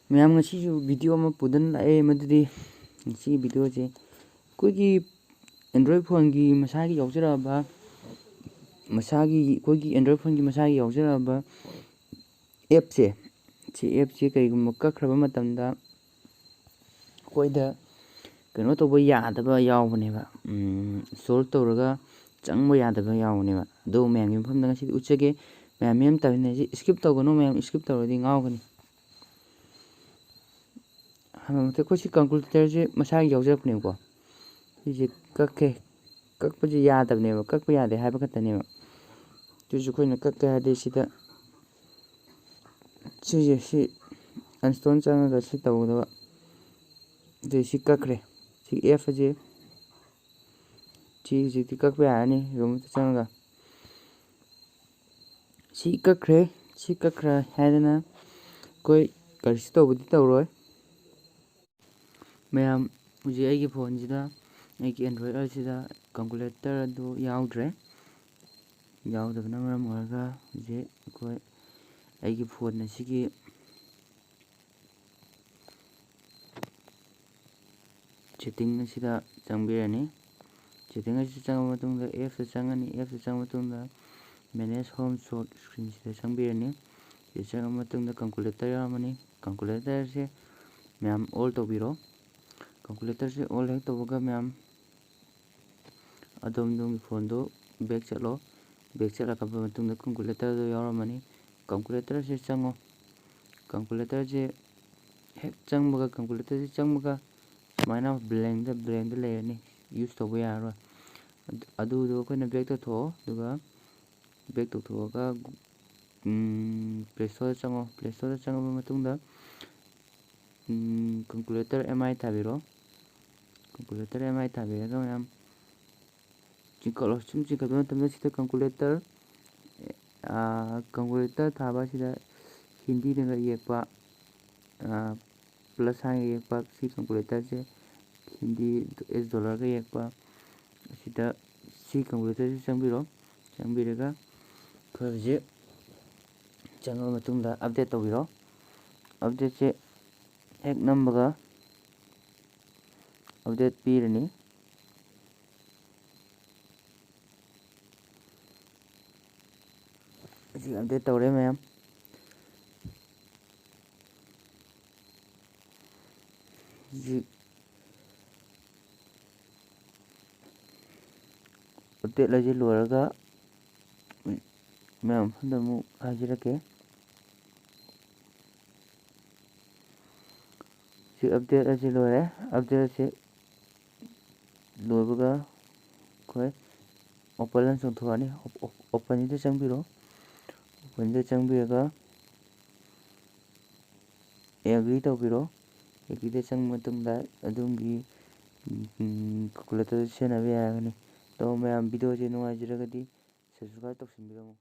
ꯃꯌꯥꯝ ꯉꯁꯤꯁꯨ ꯚꯤꯗꯤꯑꯣ ꯑꯃ ꯄꯨꯗꯨꯅ ꯂꯥꯛꯑꯦ, ꯃꯗꯨꯗꯤ ꯉꯁꯤꯒꯤ ꯚꯤꯗꯤꯑꯣꯁꯦ ꯑꯩꯈꯣꯏꯒꯤ ꯑꯦꯟꯗ꯭ꯔꯣꯏꯗ ꯐꯣꯟꯒꯤ ꯃꯁꯥꯒꯤ ꯌꯥꯎꯖꯔꯛꯑꯕ ꯑꯦꯞꯁꯦ, ꯁꯤ ꯑꯦꯞꯁꯦ ꯀꯔꯤꯒꯨꯝꯕ ꯀꯛꯈ꯭ꯔꯕ ꯃꯇꯝꯗ ꯑꯩꯈꯣꯏꯗ ꯀꯩꯅꯣ ꯇꯧꯕ ꯌꯥꯗꯕ ꯌꯥꯎꯕꯅꯦꯕ, ꯏꯟꯁꯇꯣꯜ ꯇꯧꯔꯒ ꯆꯪꯕ ꯌꯥꯗꯕ ꯌꯥꯎꯕꯅꯦꯕ꯫ ꯑꯗꯨ ꯃꯌꯥꯝꯒꯤ ꯃꯐꯝꯗ ꯉꯁꯤꯗꯤ ꯎꯠꯆꯒꯦ꯫ ꯃꯌꯥꯝ ꯇꯥꯃꯤꯟꯅꯁꯤ, ꯁ꯭ꯀꯤꯞ ꯇꯧꯒꯅꯨ ꯃꯌꯥꯝ, ꯁ꯭ꯀꯤꯞ ꯇꯧꯔꯗꯤ ꯉꯥꯎꯒꯅꯤ꯫ ꯑꯩꯈꯣꯏ ꯁꯤ ꯀꯥꯜꯀꯨꯂꯦꯇꯔꯁꯦ ꯃꯁꯥꯒꯤ ꯌꯥꯎꯖꯔꯛꯄꯅꯦꯕꯀꯣ, ꯁꯤꯁꯦ ꯀꯛꯄꯁꯦ ꯌꯥꯗꯕꯅꯦꯕ, ꯀꯛꯄ ꯌꯥꯗꯦ ꯍꯥꯏꯕ ꯈꯛꯇꯅꯦꯕ꯫ ꯑꯗꯨꯁꯨ ꯑꯩꯈꯣꯏꯅ ꯀꯛꯀꯦ ꯍꯥꯏꯔꯗꯤ ꯁꯤꯗ ꯁꯤ ꯑꯟꯏꯟꯁꯇꯣꯜ ꯆꯪꯉꯒ ꯁꯤ ꯇꯧꯒꯗꯕ꯫ ꯑꯗꯨ ꯁꯤ ꯀꯛꯈ꯭ꯔꯦ, ꯁꯤ ꯑꯦꯞ ꯑꯁꯤ ꯁꯤ ꯍꯧꯖꯤꯛꯇꯤ ꯀꯛꯄ ꯌꯥꯔꯅꯤ꯫ ꯔꯨꯝꯗ ꯆꯪꯉꯒ ꯁꯤ ꯀꯛꯈ꯭ꯔꯦ ꯍꯥꯏꯗꯅ ꯑꯩꯈꯣꯏ ꯀꯔꯤꯁꯨ ꯇꯧꯕꯗꯤ ꯇꯧꯔꯣꯏ꯫ ꯃꯌꯥꯝ ꯍꯧꯖꯤꯛ ꯑꯩꯒꯤ ꯐꯣꯟꯁꯤꯗ, ꯑꯩꯒꯤ ꯑꯦꯟꯗ꯭ꯔꯣꯏꯗ ꯑꯁꯤꯗ ꯀꯥꯜꯀꯨꯂꯦꯇꯔ ꯑꯗꯨ ꯌꯥꯎꯗ꯭ꯔꯦ꯫ ꯌꯥꯎꯗꯕꯅ ꯃꯔꯝ ꯑꯣꯏꯔꯒ ꯍꯧꯖꯤꯛ ꯑꯩꯒꯤ ꯐꯣꯟ ꯑꯁꯤꯒꯤ ꯁꯦꯠꯇꯤꯡ ꯑꯁꯤꯗ ꯆꯪꯕꯤꯔꯅꯤ꯫ ꯁꯦꯠꯇꯤꯡ ꯑꯁꯤꯗ ꯆꯪꯉꯕ ꯃꯇꯨꯡꯗ ꯑꯦꯞꯁꯇ ꯆꯪꯉꯅꯤ꯫ ꯑꯦꯞꯁꯇ ꯆꯪꯉ ꯃꯇꯨꯡꯗ ꯃꯦꯅꯦꯖ ꯍꯣꯝ ꯁ꯭ꯀꯔꯤꯟꯁꯤꯗ ꯆꯪꯕꯤꯔꯅꯤ꯫ ꯁꯤꯗ ꯆꯪꯉ ꯃꯇꯨꯡꯗ ꯀꯥꯜꯀꯨꯂꯦꯇꯔ ꯌꯥꯎꯔꯝꯃꯅꯤ꯫ ꯀꯥꯜꯀꯨꯂꯦꯇꯔꯁꯦ ꯃꯌꯥꯝ ꯑꯣꯜ ꯇꯧꯕꯤꯔꯣ꯫ ꯀꯥꯜꯀꯨꯂꯦꯇꯔꯁꯦ ꯑꯣꯜ ꯍꯦꯛ ꯇꯧꯕꯒ ꯃꯌꯥꯝ ꯑꯗꯣꯝꯒꯤ ꯐꯣꯟꯗꯨ ꯕꯦꯛ ꯆꯠꯂꯣ꯫ ꯕꯦꯛ ꯆꯠꯂꯛꯂꯕ ꯃꯇꯨꯡꯗ ꯀꯥꯜꯀꯨꯂꯦꯇꯔꯗꯨ ꯌꯥꯎꯔꯝꯃꯅꯤ꯫ ꯀꯥꯜꯀꯨꯂꯦꯇꯔꯁꯦ ꯆꯪꯉꯣ꯫ ꯀꯥꯜꯀꯨꯂꯦꯇꯔꯁꯦ ꯍꯦꯛ ꯆꯪꯕꯒ ꯁꯨꯃꯥꯏꯅ ꯕ꯭ꯂꯦꯡꯗ ꯂꯩꯔꯅꯤ, ꯌꯨꯁ ꯇꯧꯕ ꯌꯥꯔꯔꯣꯏ꯫ ꯑꯗꯨꯗꯣ ꯑꯩꯈꯣꯏꯅ ꯕꯦꯛ ꯇꯧꯊꯣꯛꯑꯣ꯫ ꯑꯗꯨꯒ ꯕꯦꯛ ꯇꯧꯊꯣꯛꯑꯒ ꯄ꯭ꯂꯦ ꯁ꯭ꯇꯣꯔꯗ ꯆꯪꯉꯣ꯫ ꯄ꯭ꯂꯦ ꯁ꯭ꯇꯣꯔꯗ ꯆꯪꯉꯕ ꯃꯇꯨꯡꯗ ꯀꯥꯜꯀꯨꯂꯦꯇꯔ MI ꯊꯥꯕꯤꯔꯣ꯫ ꯀꯥꯜꯀꯨꯂꯦꯇꯔ MI ꯊꯥꯕꯤꯔꯒ ꯃꯌꯥꯝ ꯆꯤꯡꯈꯠꯂꯣ꯫ ꯁꯨꯝ ꯆꯤꯡꯈꯠꯄ ꯃꯇꯝꯗ ꯁꯤꯗ ꯀꯥꯜꯀꯨꯂꯦꯇꯔ ꯊꯥꯕ ꯑꯁꯤꯗ ꯍꯤꯟꯗꯤꯅꯒ ꯌꯦꯛꯄ, ꯄ꯭ꯂꯁ ꯁꯥꯏꯟꯒ ꯌꯦꯛꯄ, ꯁꯤ ꯀꯥꯜꯀꯨꯂꯦꯇꯔꯁꯦ ꯍꯤꯟꯗꯤ $ꯒ ꯌꯦꯛꯄ ꯑꯁꯤꯗ ꯁꯤ ꯀꯥꯜꯀꯨꯂꯦꯇꯔꯁꯤ ꯆꯪꯕꯤꯔꯣ꯫ ꯆꯪꯕꯤꯔꯒ ꯑꯩꯈꯣꯏ ꯍꯧꯖꯤꯛ ꯆꯪꯉꯕ ꯃꯇꯨꯡꯗ ꯑꯞꯗꯦꯠ ꯇꯧꯕꯤꯔꯣ꯫ ꯑꯞꯗꯦꯠꯁꯦ ꯍꯦꯛ ꯅꯝꯕꯒ ꯑꯞꯗꯦꯠ ꯄꯤꯔꯅꯤ꯫ ꯍꯧꯖꯤꯛ ꯑꯞꯗꯦꯠ ꯇꯧꯔꯦ ꯃꯌꯥꯝ꯫ ꯍꯧꯖꯤꯛ ꯑꯞꯗꯦꯠ ꯑꯁꯤ ꯂꯣꯏꯔꯒ ꯃꯌꯥꯝ ꯃꯐꯝꯗ ꯑꯃꯨꯛ ꯍꯥꯏꯖꯔꯛꯀꯦ꯫ ꯁꯤ ꯑꯞꯗꯦꯠ ꯑꯁꯤ ꯂꯣꯏꯔꯦ꯫ ꯑꯞꯗꯦꯠ ꯑꯁꯤ ꯂꯣꯏꯕꯒ ꯑꯩꯈꯣꯏ ꯑꯣꯄꯟ ꯑꯅ ꯆꯣꯡꯊꯣꯛꯑꯅꯤ꯫ ꯑꯣꯄꯟꯁꯤꯗ ꯆꯪꯕꯤꯔꯣ꯫ ꯑꯣꯄꯟꯁꯤꯗ ꯆꯪꯕꯤꯔꯒ ꯑꯦꯒ꯭ꯔꯤ ꯇꯧꯕꯤꯔꯣ꯫ ꯑꯦꯒ꯭ꯔꯤꯗ ꯆꯪꯕ ꯃꯇꯨꯡꯗ ꯑꯗꯣꯝꯒꯤ ꯀꯥꯜꯀꯨꯂꯦꯇꯔ ꯁꯤꯖꯤꯟꯅꯕ ꯌꯥꯒꯅꯤ꯫ ꯑꯗꯣ ꯃꯌꯥꯝ ꯚꯤꯗꯤꯑꯣꯁꯦ ꯅꯨꯡꯉꯥꯏꯖꯔꯒꯗꯤ ꯁꯕꯁꯀ꯭ꯔꯥꯏꯕ ꯇꯧꯁꯤꯟꯕꯤꯔꯝꯃꯨ꯫